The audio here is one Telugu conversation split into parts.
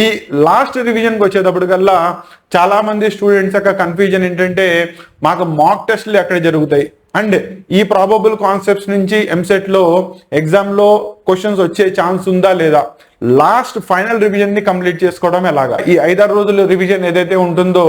ఈ లాస్ట్ రివిజన్కి వచ్చేటప్పటికల్లా చాలా మంది స్టూడెంట్స్ యొక్క కన్ఫ్యూజన్ ఏంటంటే మాకు మాక్ టెస్ట్లు ఎక్కడ జరుగుతాయి అండ్ ఈ ప్రాబబుల్ కాన్సెప్ట్స్ నుంచి ఎంసెట్ లో ఎగ్జామ్ లో క్వశ్చన్స్ వచ్చే ఛాన్స్ ఉందా లేదా, లాస్ట్ ఫైనల్ రివిజన్ ని కంప్లీట్ చేసుకోవడం ఎలాగా. ఈ 5-6 రోజుల రివిజన్ ఏదైతే ఉంటుందో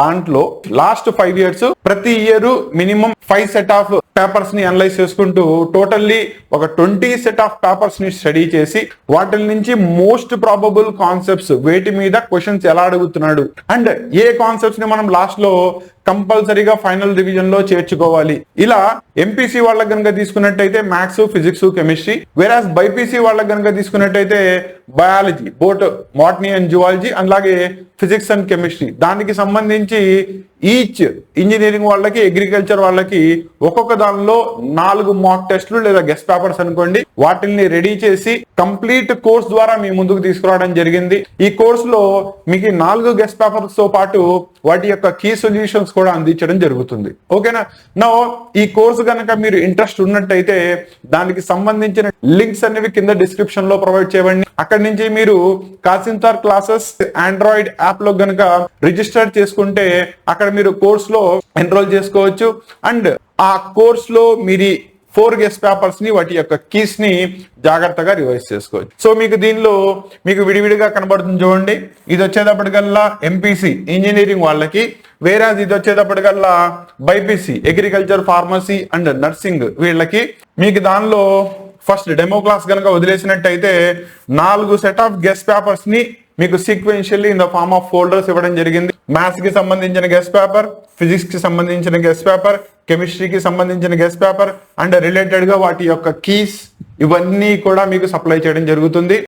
దాంట్లో లాస్ట్ 5 years ప్రతి year minimum 5 set of papers ని అనలైజ్ చేసుకుంటూ టోటల్లీ ఒక 20 సెట్ ఆఫ్ పేపర్స్ ని స్టడీ చేసి వాటి నుంచి మోస్ట్ ప్రాబబుల్ కాన్సెప్ట్స్ వేటి మీద క్వశ్చన్స్ ఎలా అడుగుతున్నాడు అండ్ ఏ కాన్సెప్ట్స్ ని మనం లాస్ట్ లో కంపల్సరీగా ఫైనల్ రివిజన్ లో చేర్చుకోవాలి. ఇలా ఎంపీసీ వాళ్ళకి కనుక తీసుకున్నట్టయితే మ్యాథ్స్, ఫిజిక్స్, కెమిస్ట్రీ, వేరాస్ బైపీసీ వాళ్ళకి కనుక తీసుకున్నట్టయితే biology, boat botany and zoology, అలాగే ఫిజిక్స్ అండ్ కెమిస్ట్రీ. దానికి సంబంధించి ఈచ్ ఇంజనీరింగ్ వాళ్ళకి, అగ్రికల్చర్ వాళ్ళకి ఒక్కొక్క దానిలో 4 మాక్ టెస్ట్లు లేదా గెస్ట్ పేపర్స్ అనుకోండి, వాటిని రెడీ చేసి కంప్లీట్ కోర్స్ ద్వారా మీ ముందుకు తీసుకురావడం జరిగింది. ఈ కోర్స్ లో మీకు 4 గెస్ట్ పేపర్స్ తో పాటు వాటి యొక్క కీ సొల్యూషన్స్ కూడా అందించడం జరుగుతుంది. ఓకేనా. నో ఈ కోర్సు కనుక మీరు ఇంట్రెస్ట్ ఉన్నట్టయితే దానికి సంబంధించిన లింక్స్ అనేవి కింద డిస్క్రిప్షన్ లో ప్రొవైడ్ చేయండి. అక్కడి నుంచి మీరు కాసింతార్ క్లాసెస్ ఆండ్రాయిడ్ యాప్ లో గనక రిజిస్టర్ చేసుకుంటే అక్కడ మీరు కోర్స్ లో ఎన్రోల్ చేసుకోవచ్చు అండ్ ఆ కోర్స్ లో మీరు 4 గెస్ట్ పేపర్స్ ని వాటి యొక్క కీస్ ని జాగ్రత్తగా రివైజ్ చేసుకోవచ్చు. సో మీకు దీనిలో మీకు విడివిడిగా కనబడుతుంది చూడండి. ఇది వచ్చేటప్పటికల్లా ఎంపీసీ ఇంజనీరింగ్ వాళ్ళకి, వేరాజ్ ఇది వచ్చేటప్పటికల్లా BiPC agriculture, pharmacy and nursing వీళ్ళకి. మీకు దానిలో ఫస్ట్ డెమో క్లాస్ కనుక వదిలేసినట్టయితే 4 సెట్ ఆఫ్ గెస్ట్ పేపర్స్ ని మీకు sequentially in the form of folders ఇవ్వడం జరిగింది. మ్యాథ్స్ కి సంబంధించిన గెస్ట్ పేపర్, ఫిజిక్స్ కి సంబంధించిన గెస్ట్ పేపర్, కెమిస్ట్రీకి సంబంధించిన గెస్ట్ పేపర్ అండ్ రిలేటెడ్ గా వాటి యొక్క కీస్ ఇవన్నీ కూడా మీకు సప్లై చేయడం జరుగుతుంది.